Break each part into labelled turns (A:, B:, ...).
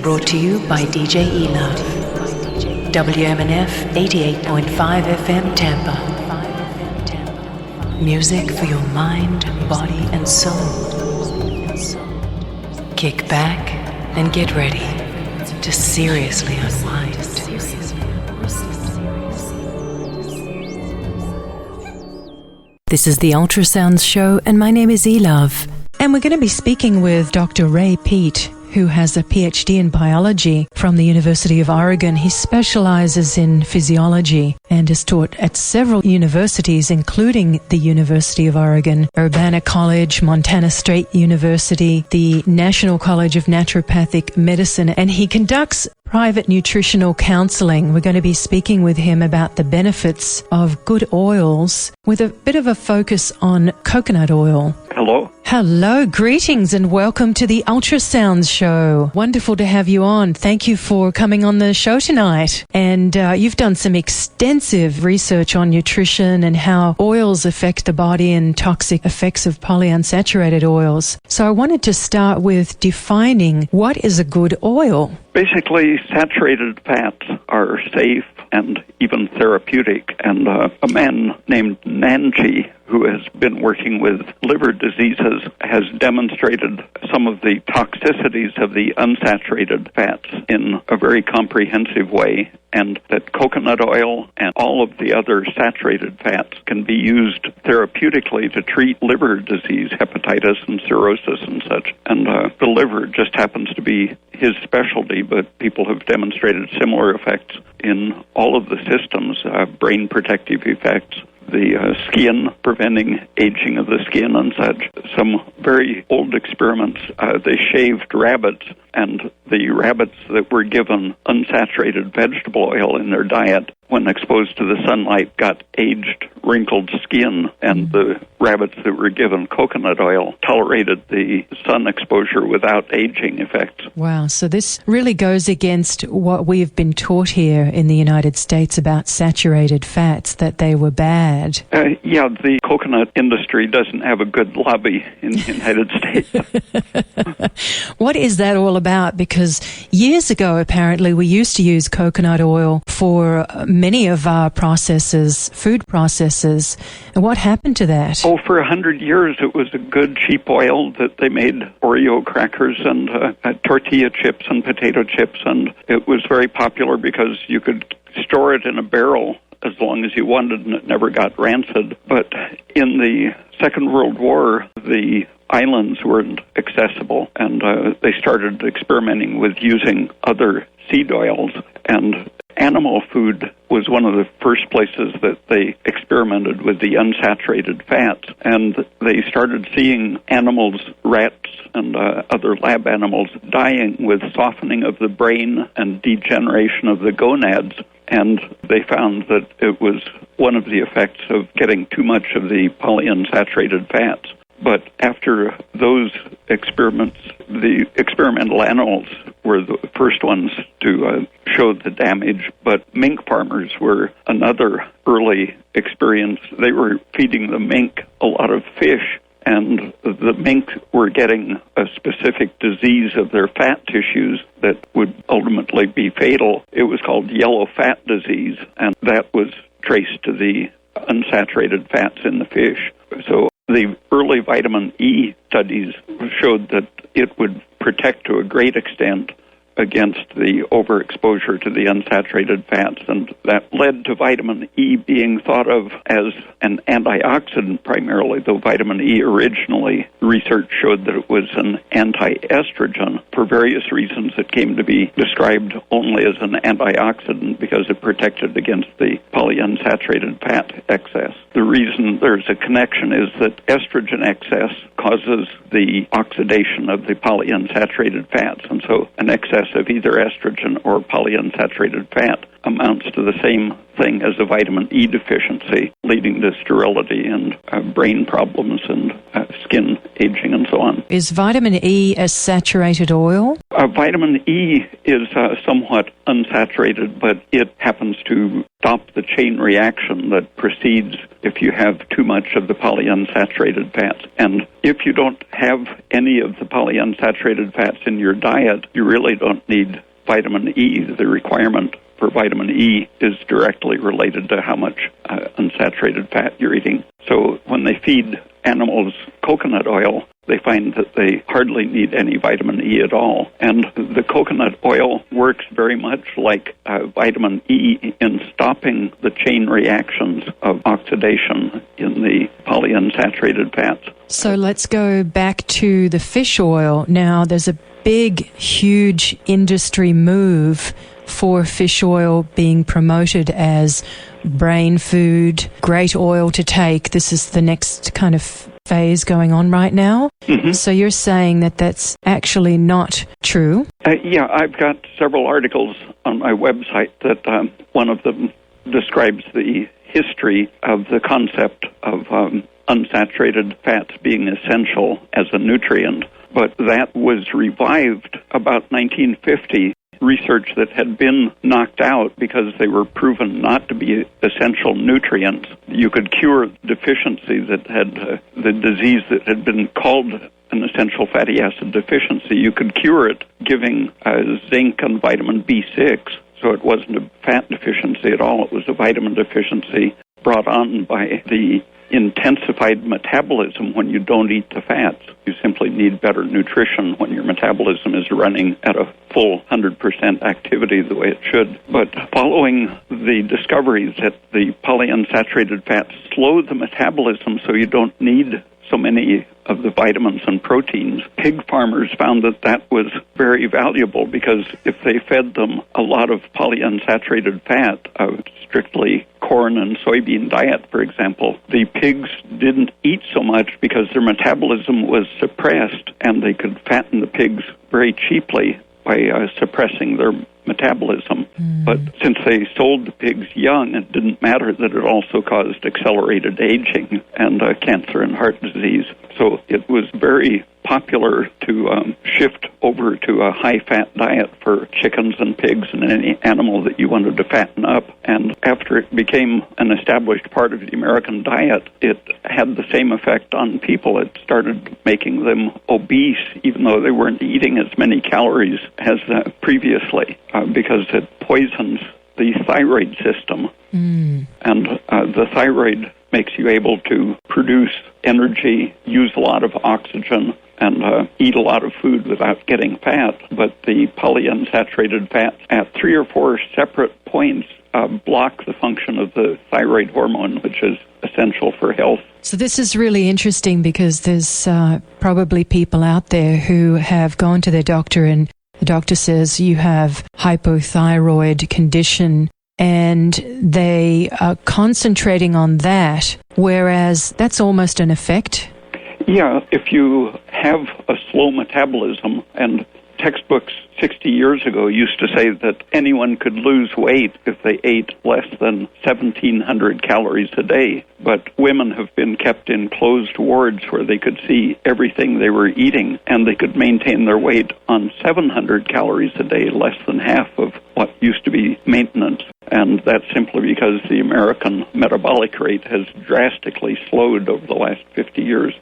A: brought to you by DJ Eluv. WMNF 88.5 FM Tampa. Music for your mind, body and soul. Kick back and get ready to seriously unwind. This is the Ultrasounds Show, and my name is Eluv. And we're going to be speaking with Dr. Ray Peat, who has a PhD in biology from the University of Oregon. He specializes in physiology and has taught at several universities, including the University of Oregon, Urbana College, Montana State University, the National College of Naturopathic Medicine, and he conducts private nutritional counseling. We're going to be speaking with him about the benefits of good oils with a bit of a focus on coconut oil.
B: Hello.
A: Hello, greetings and welcome to the Ultrasounds Show. Wonderful to have you on. Thank you for coming on the show tonight. And you've done some extensive research on nutrition and how oils affect the body and toxic effects of polyunsaturated oils. So I wanted to start with defining what is a good oil.
B: Basically, saturated fats are safe and even therapeutic. And a man named Nanji, who has been working with liver diseases, has demonstrated some of the toxicities of the unsaturated fats in a very comprehensive way, and that coconut oil and all of the other saturated fats can be used therapeutically to treat liver disease, hepatitis and cirrhosis and such. And the liver just happens to be his specialty, but people have demonstrated similar effects in all of the systems, brain protective effects, the skin, preventing aging of the skin and such. Some very old experiments, they shaved rabbits, and the rabbits that were given unsaturated vegetable oil in their diet, when exposed to the sunlight, got aged, wrinkled skin, and the rabbits that were given coconut oil tolerated the sun exposure without aging effects.
A: Wow, so this really goes against what we've been taught here in the United States about saturated fats, that they were bad.
B: Yeah, the coconut industry doesn't have a good lobby in the United States.
A: What is that all about? Because years ago, apparently, we used to use coconut oil for many of our processes, food processes. And what happened to that?
B: Oh, for 100 years, it was a good, cheap oil that they made Oreo crackers and tortilla chips and potato chips. And it was very popular because you could store it in a barrel as long as you wanted, and it never got rancid. But in the Second World War, the islands weren't accessible, and they started experimenting with using other seed oils, and animal food was one of the first places that they experimented with the unsaturated fats. And they started seeing animals, rats, and other lab animals dying with softening of the brain and degeneration of the gonads. And they found that it was one of the effects of getting too much of the polyunsaturated fats. But after those experiments, the experimental animals were the first ones to show the damage, but mink farmers were another early experience. They were feeding the mink a lot of fish, and the mink were getting a specific disease of their fat tissues that would ultimately be fatal. It was called yellow fat disease, and that was traced to the unsaturated fats in the fish. So the early vitamin E studies showed that it would protect to a great extent against the overexposure to the unsaturated fats, and that led to vitamin E being thought of as an antioxidant primarily, though vitamin E originally, research showed that it was an anti-estrogen. For various reasons, it came to be described only as an antioxidant because it protected against the polyunsaturated fat excess. The reason there's a connection is that estrogen excess causes the oxidation of the polyunsaturated fats, and so an excess of either estrogen or polyunsaturated fat amounts to the same thing as a vitamin E deficiency, leading to sterility and brain problems and skin aging and so on.
A: Is vitamin E a saturated oil?
B: Vitamin E is somewhat unsaturated, but it happens to stop the chain reaction that proceeds if you have too much of the polyunsaturated fats. And if you don't have any of the polyunsaturated fats in your diet, you really don't need vitamin E. The requirement for vitamin E is directly related to how much unsaturated fat you're eating. So when they feed animals coconut oil, they find that they hardly need any vitamin E at all. And the coconut oil works very much like vitamin E in stopping the chain reactions of oxidation in the polyunsaturated fats.
A: So let's go back to the fish oil. Now, there's a big, huge industry move for fish oil being promoted as brain food, great oil to take. This is the next kind of phase going on right now. Mm-hmm. So you're saying that that's actually not true?
B: Yeah, I've got several articles on my website that one of them describes the history of the concept of unsaturated fats being essential as a nutrient. But that was revived about 1950. Research that had been knocked out because they were proven not to be essential nutrients. You could cure deficiency that had the disease that had been called an essential fatty acid deficiency. You could cure it giving zinc and vitamin B6. So it wasn't a fat deficiency at all. It was a vitamin deficiency brought on by the intensified metabolism when you don't eat the fats. You simply need better nutrition when your metabolism is running at a full 100% activity the way it should. But following the discoveries that the polyunsaturated fats slow the metabolism so you don't need so many of the vitamins and proteins, pig farmers found that that was very valuable because if they fed them a lot of polyunsaturated fat, strictly corn and soybean diet, for example, the pigs didn't eat so much because their metabolism was suppressed, and they could fatten the pigs very cheaply by suppressing their metabolism. But since they sold the pigs young, it didn't matter that it also caused accelerated aging and cancer and heart disease. So it was very popular to shift over to a high-fat diet for chickens and pigs and any animal that you wanted to fatten up. And after it became an established part of the American diet, it had the same effect on people. It started making them obese, even though they weren't eating as many calories as previously, because it poisons the thyroid system. And the thyroid makes you able to produce energy, use a lot of oxygen, and eat a lot of food without getting fat. But the polyunsaturated fats at 3 or 4 separate points block the function of the thyroid hormone, which is essential for health.
A: So this is really interesting because there's probably people out there who have gone to their doctor and the doctor says you have hypothyroid condition, and they are concentrating on that, whereas that's almost an effect.
B: Yeah, if you have a slow metabolism, and textbooks 60 years ago used to say that anyone could lose weight if they ate less than 1,700 calories a day. But women have been kept in closed wards where they could see everything they were eating, and they could maintain their weight on 700 calories a day, less than half of what used to be maintenance. And that's simply because the American metabolic rate has drastically slowed over the last 50 years.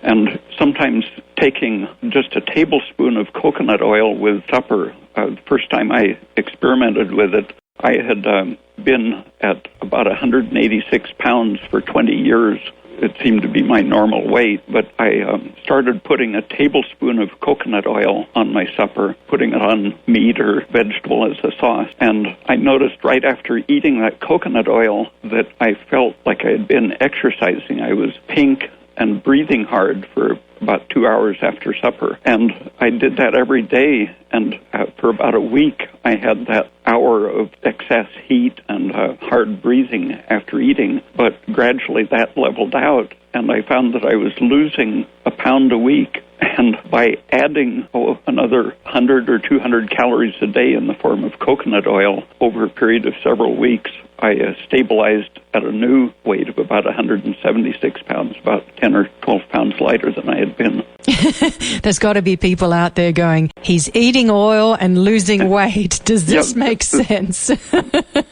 B: And sometimes taking just a tablespoon of coconut oil with supper, the first time I experimented with it, I had been at about 186 pounds for 20 years. It seemed to be my normal weight, but I started putting a tablespoon of coconut oil on my supper, putting it on meat or vegetable as a sauce. And I noticed right after eating that coconut oil that I felt like I had been exercising. I was pink and breathing hard for about 2 hours after supper. And I did that every day, and for about a week, I had that hour of excess heat and hard breathing after eating. But gradually that leveled out, and I found that I was losing a pound a week. And by adding another 100 or 200 calories a day in the form of coconut oil over a period of several weeks, I stabilized at a new weight of about 176 pounds, about 10 or 12 pounds lighter than I had been.
A: There's got to be people out there going, he's eating oil and losing weight. Does this make sense?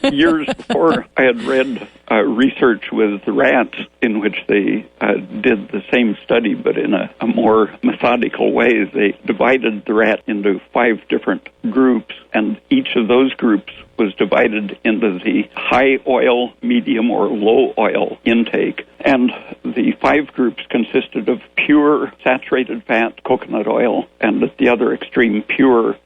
B: Years before, I had read research with rats in which they did the same study, but in a more methodical way. They divided the rat into 5 different groups, and each of those groups was divided into the high oil, medium, or low oil intake. And the 5 groups consisted of pure saturated fat, coconut oil, and at the other extreme, pure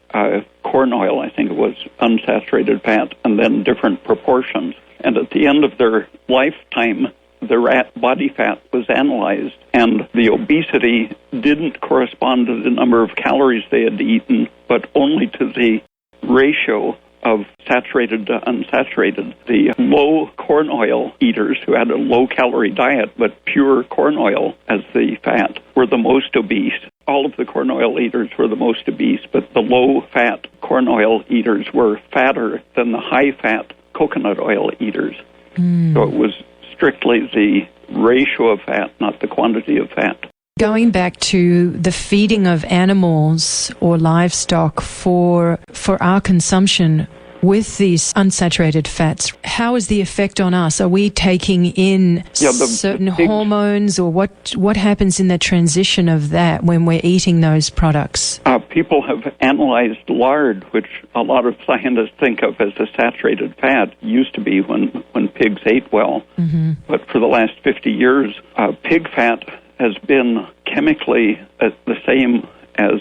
B: corn oil, I think it was, unsaturated fat, and then different proportions. And at the end of their lifetime, the rat body fat was analyzed, and the obesity didn't correspond to the number of calories they had eaten, but only to the ratio of saturated to unsaturated. The low corn oil eaters who had a low-calorie diet but pure corn oil as the fat were the most obese. All of the corn oil eaters were the most obese, but the low-fat corn oil eaters were fatter than the high-fat coconut oil eaters. So it was strictly the ratio of fat, not the quantity of fat.
A: Going back to the feeding of animals or livestock for our consumption with these unsaturated fats, how is the effect on us? Are we taking in certain hormones, or what happens in the transition of that when we're eating those products?
B: People have analyzed lard, which a lot of scientists think of as a saturated fat. It used to be when pigs ate well. Mm-hmm. But for the last 50 years, pig fat has been chemically the same as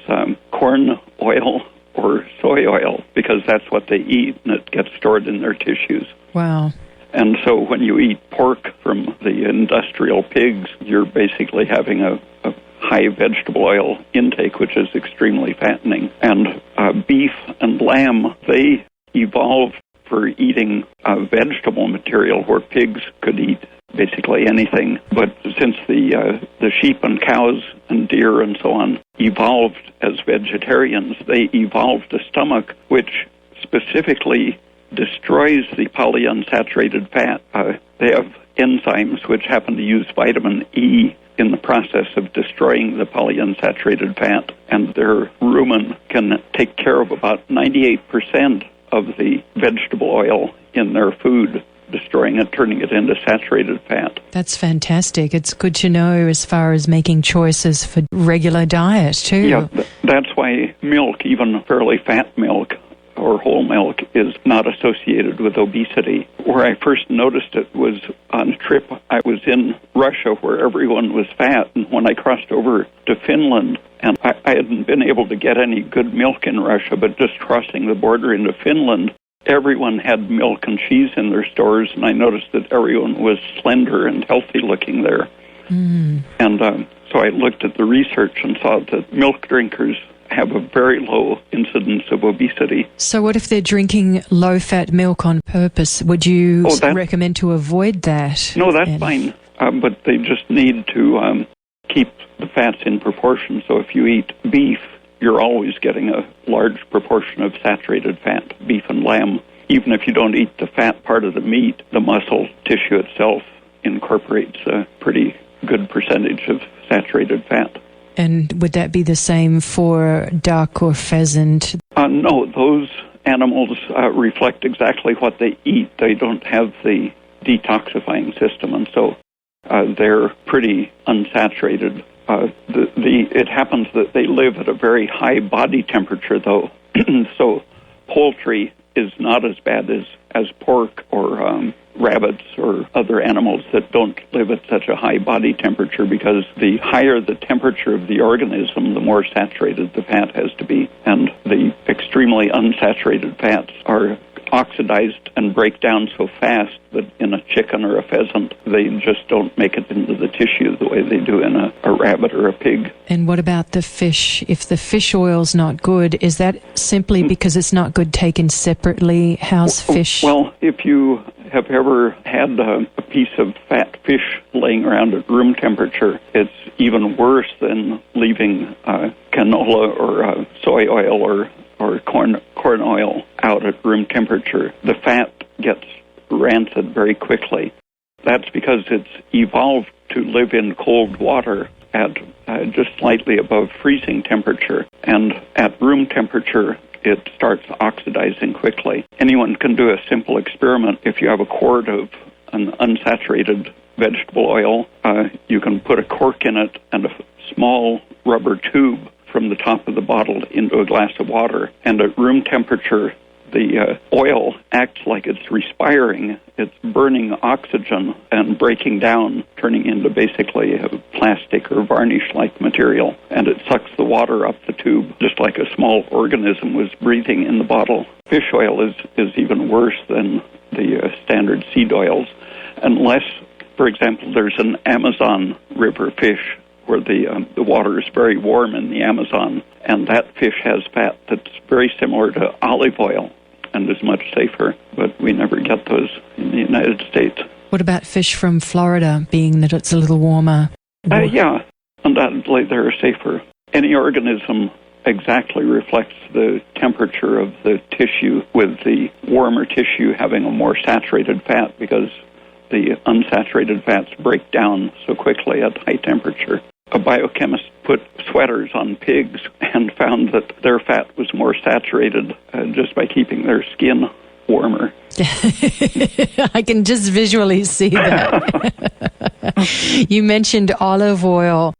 B: corn oil or soy oil, because that's what they eat, and it gets stored in their tissues.
A: Wow.
B: And so when you eat pork from the industrial pigs, you're basically having a high vegetable oil intake, which is extremely fattening. And beef and lamb, they evolved for eating vegetable material where pigs could eat basically anything. But since the sheep and cows and deer and so on evolved as vegetarians, they evolved a stomach which specifically destroys the polyunsaturated fat. They have enzymes which happen to use vitamin E in the process of destroying the polyunsaturated fat, and their rumen can take care of about 98% of the vegetable oil in their food, destroying it, turning it into saturated fat.
A: That's fantastic. It's good to know as far as making choices for regular diet, too.
B: Yeah, that's why milk, even fairly fat milk or whole milk, is not associated with obesity. Where I first noticed it was on a trip. I was in Russia where everyone was fat, and when I crossed over to Finland, and I hadn't been able to get any good milk in Russia, but just crossing the border into Finland, everyone had milk and cheese in their stores, and I noticed that everyone was slender and healthy looking there. Mm. And so I looked at the research and saw that milk drinkers have a very low incidence of obesity.
A: So what if they're drinking low-fat milk on purpose? Would you recommend to avoid that?
B: No, that's fine. But they just need to keep the fats in proportion. So if you eat beef, you're always getting a large proportion of saturated fat, beef and lamb. Even if you don't eat the fat part of the meat, the muscle tissue itself incorporates a pretty good percentage of saturated fat.
A: And would that be the same for duck or pheasant?
B: No, those animals reflect exactly what they eat. They don't have the detoxifying system, and so they're pretty unsaturated. It happens that they live at a very high body temperature, though, so poultry is not as bad as pork or rabbits or other animals that don't live at such a high body temperature, because the higher the temperature of the organism, the more saturated the fat has to be. And the extremely unsaturated fats are oxidized and break down so fast that in a chicken or a pheasant, they just don't make it into the tissue the way they do in a rabbit or a pig. And
A: what about the fish? If the fish oil's not good, is that simply because it's not good taken separately? How's fish? Well,
B: if you have ever had a piece of fat fish laying around at room temperature, it's even worse than leaving canola or soy oil or corn oil out at room temperature. The fat gets rancid very quickly. That's because it's evolved to live in cold water at just slightly above freezing temperature. And at room temperature, it starts oxidizing quickly. Anyone can do a simple experiment. If you have a quart of an unsaturated vegetable oil, you can put a cork in it and a small rubber tube from the top of the bottle into a glass of water. And at room temperature, the oil acts like it's respiring. It's burning oxygen and breaking down, turning into basically a plastic or varnish-like material. And it sucks the water up the tube, just like a small organism was breathing in the bottle. Fish oil is even worse than the standard seed oils, unless, for example, there's an Amazon river fish where the water is very warm in the Amazon, and that fish has fat that's very similar to olive oil and is much safer, but we never get those in the United States.
A: What about fish from Florida, being that it's a little warmer?
B: Yeah, undoubtedly they're safer. Any organism exactly reflects the temperature of the tissue, with the warmer tissue having a more saturated fat because the unsaturated fats break down so quickly at high temperature. A biochemist put sweaters on pigs and found that their fat was more saturated just by keeping their skin warmer.
A: I can just visually see that. You mentioned olive oil.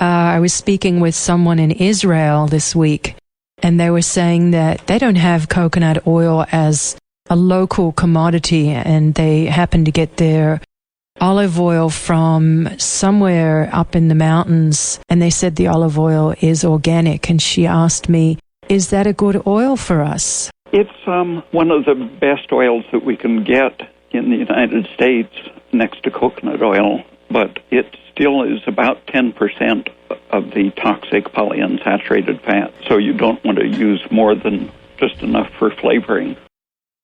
A: I was speaking with someone in Israel this week, and they were saying that they don't have coconut oil as a local commodity, and they happen to get their olive oil from somewhere up in the mountains, and they said the olive oil is organic. And she asked me, is that a good oil for us?
B: It's one of the best oils that we can get in the United States next to coconut oil, but it still is about 10% of the toxic polyunsaturated fat, so you don't want to use more than just enough for flavoring.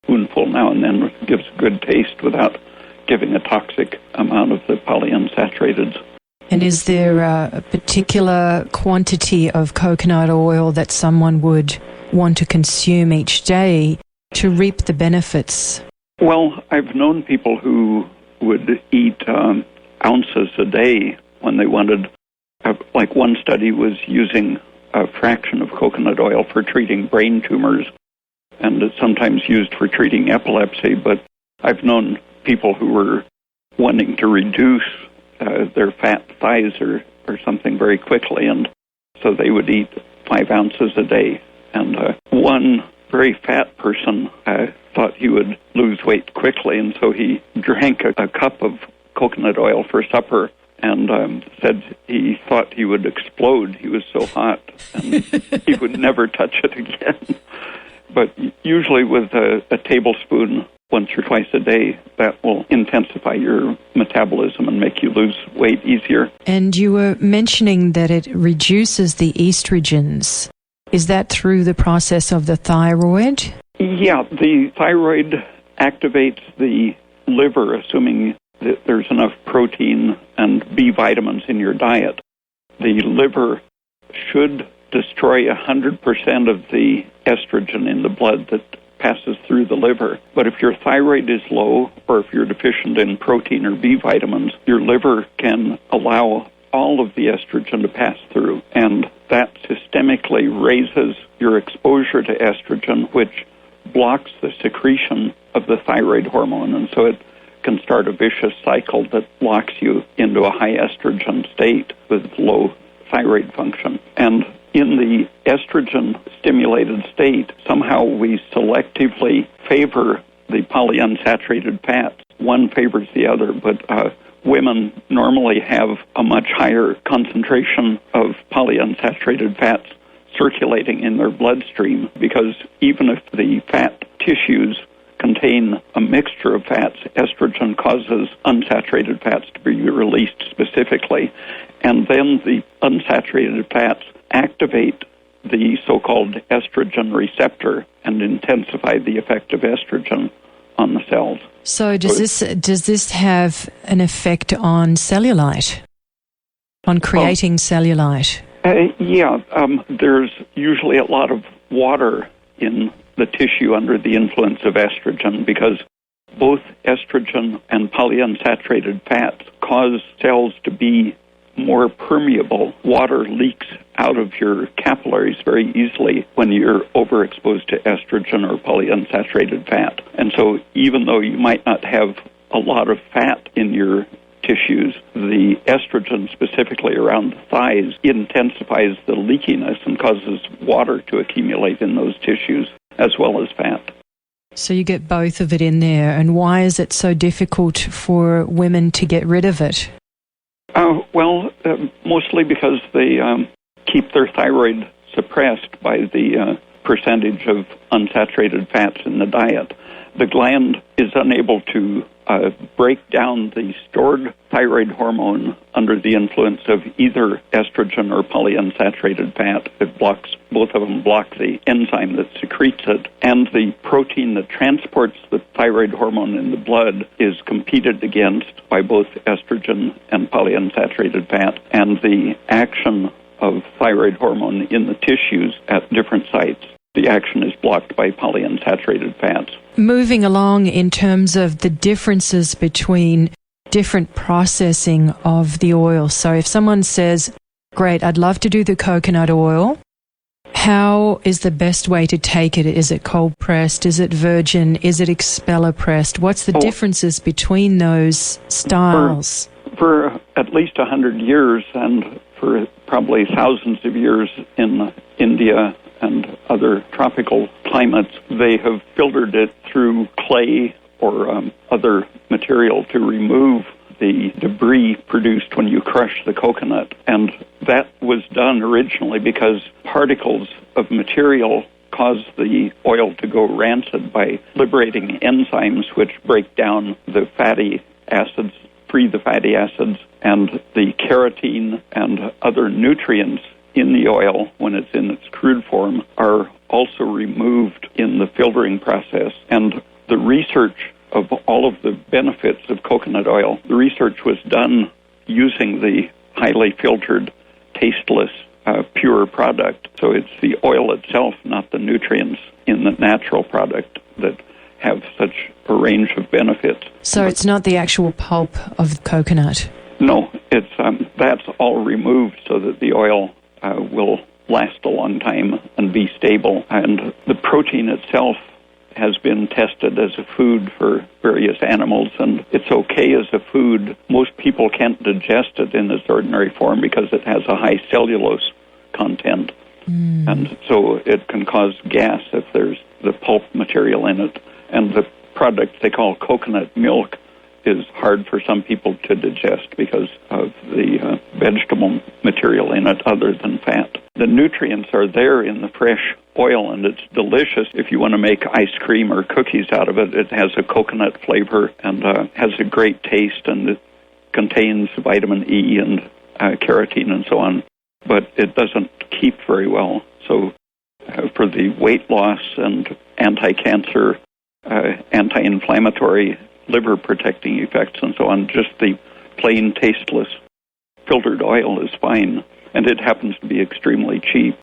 B: Spoonful now and then gives good taste without giving a toxic amount of the polyunsaturated.
A: And is there a particular quantity of coconut oil that someone would want to consume each day to reap the benefits?
B: Well, I've known people who would eat ounces a day when they wanted, like one study was using a fraction of coconut oil for treating brain tumors, and it's sometimes used for treating epilepsy, but I've known people who were wanting to reduce their fat thighs or something very quickly, and so they would eat 5 ounces a day. And one very fat person thought he would lose weight quickly, and so he drank a cup of coconut oil for supper and said he thought he would explode. He was so hot, and he would never touch it again. But usually with a tablespoon once or twice a day, that will intensify your metabolism and make you lose weight easier.
A: And you were mentioning that it reduces the estrogens. Is that through the process of the thyroid?
B: Yeah, the thyroid activates the liver, assuming that there's enough protein and B vitamins in your diet. The liver should destroy 100% of the estrogen in the blood that passes through the liver. But if your thyroid is low, or if you're deficient in protein or B vitamins, your liver can allow all of the estrogen to pass through. And that systemically raises your exposure to estrogen, which blocks the secretion of the thyroid hormone. And so it can start a vicious cycle that locks you into a high estrogen state with low thyroid function. And in the estrogen-stimulated state, somehow we selectively favor the polyunsaturated fats. One favors the other, but women normally have a much higher concentration of polyunsaturated fats circulating in their bloodstream, because even if the fat tissues contain a mixture of fats, estrogen causes unsaturated fats to be released specifically, and then the unsaturated fats activate the so-called estrogen receptor and intensify the effect of estrogen on the cells.
A: So does this have an effect on cellulite, on creating cellulite?
B: There's usually a lot of water in the tissue under the influence of estrogen, because both estrogen and polyunsaturated fats cause cells to be more permeable. Water leaks out of your capillaries very easily when you're overexposed to estrogen or polyunsaturated fat. And so even though you might not have a lot of fat in your tissues, the estrogen specifically around the thighs intensifies the leakiness and causes water to accumulate in those tissues as well as fat.
A: So you get both of it in there. And why is it so difficult for women to get rid of it?
B: Mostly because they keep their thyroid suppressed by the percentage of unsaturated fats in the diet. The gland is unable to break down the stored thyroid hormone under the influence of either estrogen or polyunsaturated fat. Both of them block the enzyme that secretes it, and the protein that transports the thyroid hormone in the blood is competed against by both estrogen and polyunsaturated fat, and the action of thyroid hormone in the tissues at different sites, the action is blocked by polyunsaturated fats.
A: Moving along in terms of the differences between different processing of the oil. So if someone says, great, I'd love to do the coconut oil, how is the best way to take it? Is it cold pressed? Is it virgin? Is it expeller pressed? What's the differences between those styles?
B: For at least 100 years and for probably thousands of years in India and other tropical climates, they have filtered it through clay or other material to remove the debris produced when you crush the coconut. And that was done originally because particles of material cause the oil to go rancid by liberating enzymes which break down the fatty acids, free the fatty acids, and the carotene and other nutrients in the oil, when it's in its crude form, are also removed in the filtering process. And the research of all of the benefits of coconut oil, the research was done using the highly filtered, tasteless, pure product. So it's the oil itself, not the nutrients in the natural product, that have such a range of benefits.
A: So it's not the actual pulp of the coconut?
B: No, it's that's all removed so that the oil will last a long time and be stable. And the protein itself has been tested as a food for various animals, and it's okay as a food. Most people can't digest it in its ordinary form because it has a high cellulose content. And so it can cause gas if there's the pulp material in it. And the product they call coconut milk is hard for some people to digest because of the vegetable material in it other than fat. The nutrients are there in the fresh oil, and it's delicious. If you want to make ice cream or cookies out of it, it has a coconut flavor and has a great taste, and it contains vitamin E and carotene and so on, but it doesn't keep very well. So for the weight loss and anti-cancer, anti-inflammatory, liver-protecting effects and so on, just the plain tasteless filtered oil is fine, and it happens to be extremely cheap.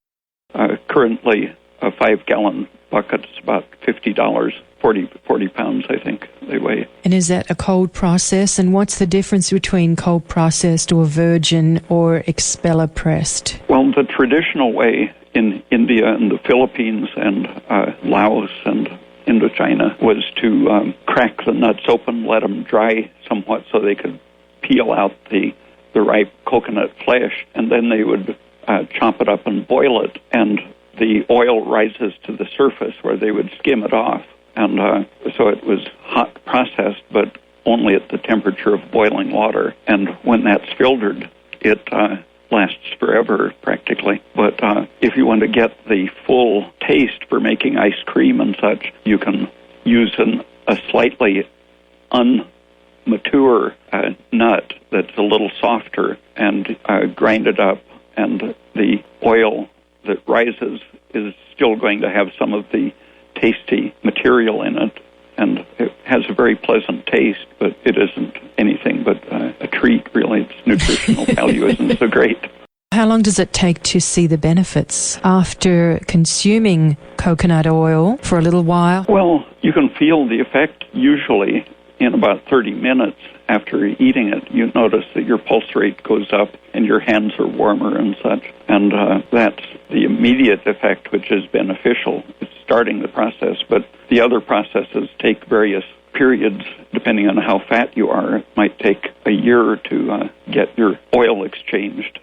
B: Currently, a 5-gallon bucket is about $50, 40 pounds, I think, they weigh.
A: And is that a cold process? And what's the difference between cold processed or virgin or expeller pressed?
B: Well, the traditional way in India and the Philippines and Laos and Indochina was to crack the nuts open, let them dry somewhat so they could peel out the ripe coconut flesh, and then they would chop it up and boil it, and the oil rises to the surface where they would skim it off. And so it was hot processed, but only at the temperature of boiling water. And when that's filtered, it lasts forever, practically. But if you want to get the full taste for making ice cream and such, you can use a slightly unmature nut that's a little softer and grind it up, and the oil that rises is still going to have some of the tasty material in it, and it has a very pleasant taste, but it isn't anything but a treat, really. Its nutritional value isn't so great.
A: How long does it take to see the benefits after consuming coconut oil for a little while?
B: Well, you can feel the effect usually in about 30 minutes, after eating it, you notice that your pulse rate goes up and your hands are warmer and such. And that's the immediate effect, which is beneficial. It's starting the process, but the other processes take various periods depending on how fat you are. It might take a year to get your oil exchanged.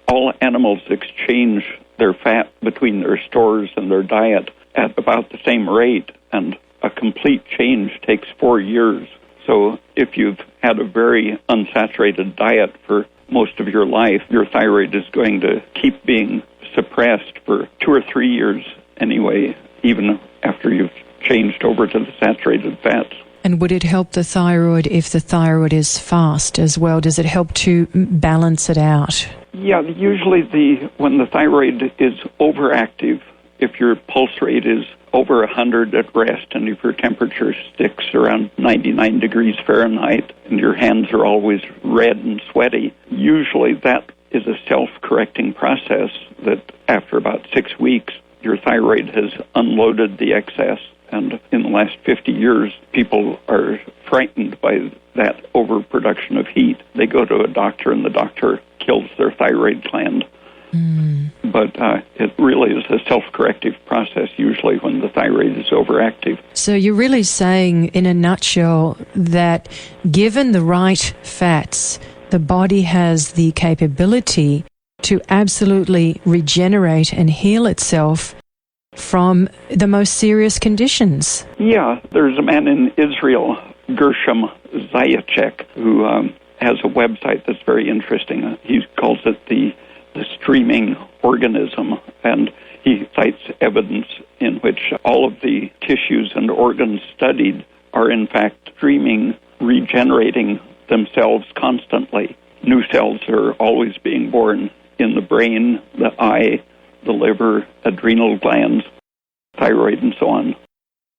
B: All animals exchange their fat between their stores and their diet at about the same rate, and a complete change takes 4 years. So if you've had a very unsaturated diet for most of your life, your thyroid is going to keep being suppressed for 2 or 3 years anyway, even after you've changed over to the saturated fats.
A: And would it help the thyroid if the thyroid is fast as well? Does it help to balance it out?
B: Yeah, usually when the thyroid is overactive, if your pulse rate is over 100 at rest and if your temperature sticks around 99 degrees Fahrenheit and your hands are always red and sweaty, usually that is a self-correcting process that after about 6 weeks, your thyroid has unloaded the excess. And in the last 50 years, people are frightened by that overproduction of heat. They go to a doctor and the doctor kills their thyroid gland. But it really is a self-corrective process usually when the thyroid is overactive.
A: So you're really saying, in a nutshell, that given the right fats, the body has the capability to absolutely regenerate and heal itself from the most serious conditions.
B: Yeah, there's a man in Israel, Gershom Zayachek, who has a website that's very interesting. He calls it the streaming organism, and he cites evidence in which all of the tissues and organs studied are in fact streaming, regenerating themselves constantly. New cells are always being born in the brain, the eye, the liver, adrenal glands, thyroid, and so on.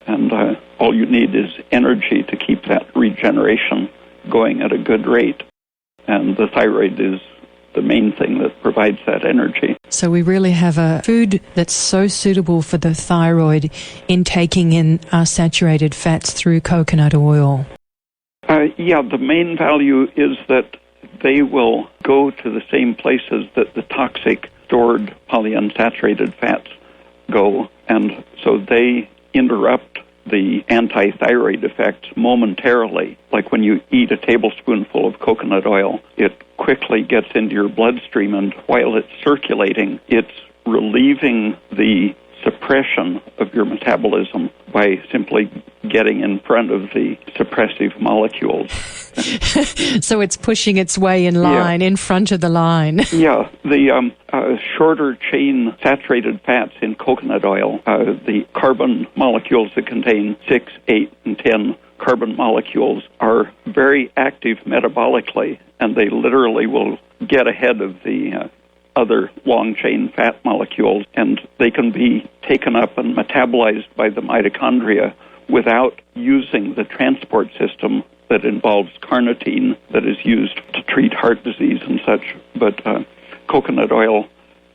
B: And all you need is energy to keep that regeneration going at a good rate. And the thyroid is the main thing that provides that energy.
A: So we really have a food that's so suitable for the thyroid in taking in our saturated fats through coconut oil.
B: Yeah, the main value is that they will go to the same places that the toxic stored polyunsaturated fats go, and so they interrupt the anti-thyroid effects momentarily. Like when you eat a tablespoonful of coconut oil, it quickly gets into your bloodstream, and while it's circulating, it's relieving the suppression of your metabolism by simply getting in front of the suppressive molecules.
A: So it's pushing its way in line, in front of the line.
B: Yeah, the shorter chain saturated fats in coconut oil, the carbon molecules that contain 6, 8, and 10 carbon molecules are very active metabolically, and they literally will get ahead of the other long-chain fat molecules, and they can be taken up and metabolized by the mitochondria without using the transport system that involves carnitine that is used to treat heart disease and such. But coconut oil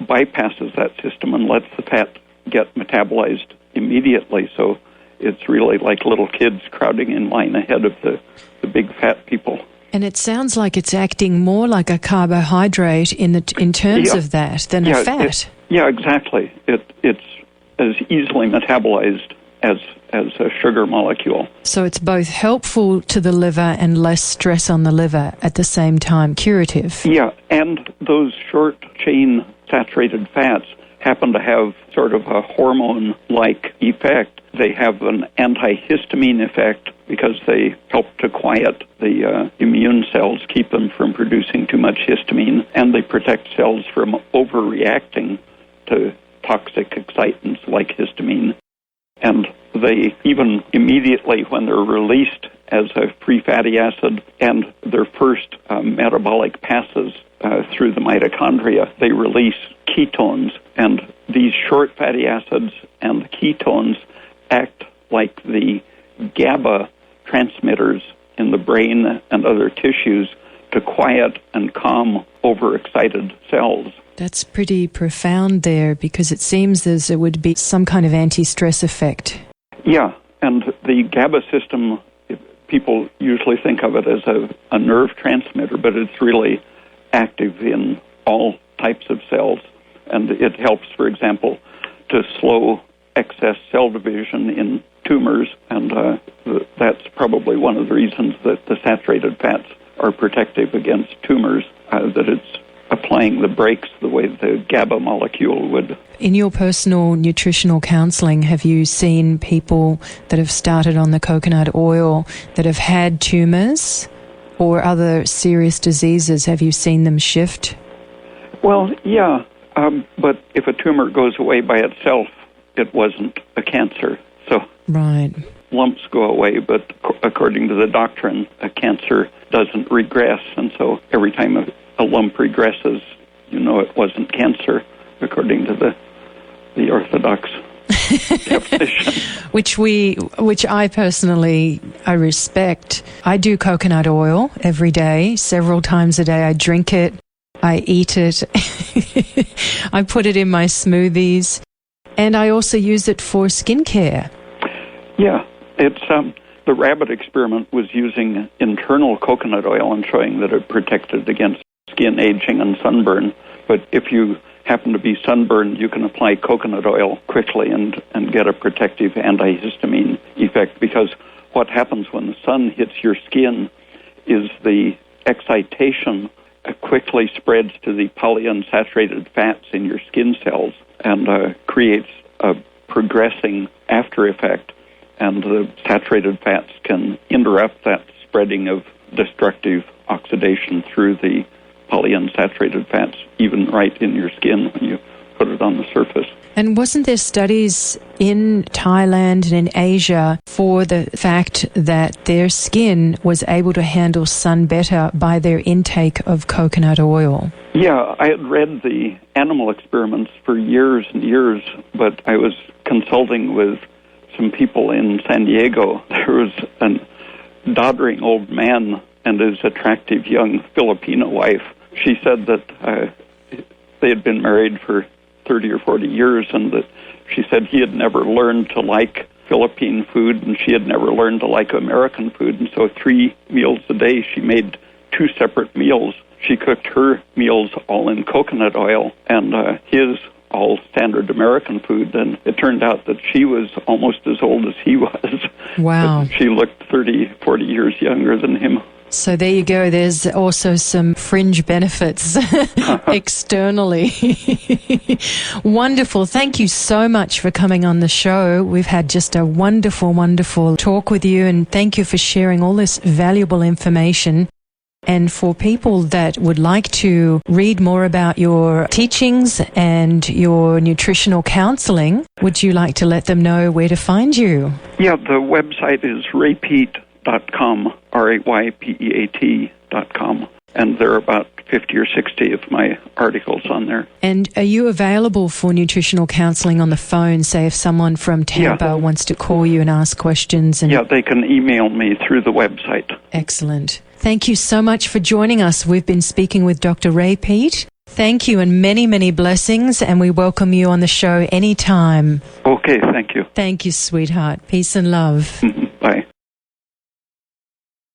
B: bypasses that system and lets the fat get metabolized immediately, so it's really like little kids crowding in line ahead of the big fat people.
A: And it sounds like it's acting more like a carbohydrate in terms of that than a fat.
B: Yeah, exactly. It's as easily metabolized as a sugar molecule.
A: So it's both helpful to the liver and less stress on the liver at the same time, curative.
B: Yeah, and those short-chain saturated fats happen to have sort of a hormone-like effect. They have an antihistamine effect because they help to quiet the immune cells, keep them from producing too much histamine, and they protect cells from overreacting to toxic excitants like histamine. And they even immediately, when they're released as a free fatty acid and their first metabolic passes through the mitochondria, they release ketones. And these short fatty acids and the ketones act like the GABA transmitters in the brain and other tissues to quiet and calm overexcited cells.
A: That's pretty profound there, because it seems as it would be some kind of anti-stress effect.
B: Yeah, and the GABA system, people usually think of it as a nerve transmitter, but it's really active in all types of cells. And it helps, for example, to slow excess cell division in tumors, and that's probably one of the reasons that the saturated fats are protective against tumors, that it's applying the brakes the way the GABA molecule would.
A: In your personal nutritional counseling, have you seen people that have started on the coconut oil that have had tumors or other serious diseases? Have you seen them shift?
B: Well, yeah, but if a tumor goes away by itself, it wasn't a cancer. So
A: right.
B: Lumps go away, but according to the doctrine, a cancer doesn't regress, and so every time a lump regresses, it wasn't cancer, according to the orthodox definition.
A: Which I personally, I respect. I do coconut oil every day, several times a day. I drink it, I eat it, I put it in my smoothies, and I also use it for skincare.
B: Yeah, it's the rabbit experiment was using internal coconut oil and showing that it protected against skin aging and sunburn. But if you happen to be sunburned, you can apply coconut oil quickly and get a protective antihistamine effect, because what happens when the sun hits your skin is the excitation quickly spreads to the polyunsaturated fats in your skin cells and creates a progressing after effect, and the saturated fats can interrupt that spreading of destructive oxidation through the polyunsaturated fats, even right in your skin when you put it on the surface.
A: And wasn't there studies in Thailand and in Asia for the fact that their skin was able to handle sun better by their intake of coconut oil?
B: Yeah, I had read the animal experiments for years and years, but I was consulting with some people in San Diego. There was a doddering old man and his attractive young Filipino wife. She said that they had been married for 30 or 40 years, and that she said he had never learned to like Philippine food, and she had never learned to like American food, and so 3 meals a day she made 2 separate meals. She cooked her meals all in coconut oil, and his all standard American food, and it turned out that she was almost as old as he was.
A: Wow.
B: But she looked 30, 40 years younger than him.
A: So there you go. There's also some fringe benefits externally. Wonderful. Thank you so much for coming on the show. We've had just a wonderful, wonderful talk with you, and thank you for sharing all this valuable information. And for people that would like to read more about your teachings and your nutritional counseling, would you like to let them know where to find you?
B: Yeah, the website is raypeat.com, RAYPEAT.com. And there are about 50 or 60 of my articles on there.
A: And are you available for nutritional counseling on the phone, say if someone from Tampa wants to call you and ask questions?
B: Yeah, they can email me through the website.
A: Excellent. Thank you so much for joining us. We've been speaking with Dr. Ray Peat. Thank you and many, many blessings, and we welcome you on the show anytime.
B: Okay, thank you.
A: Thank you, sweetheart. Peace and love.
B: Bye.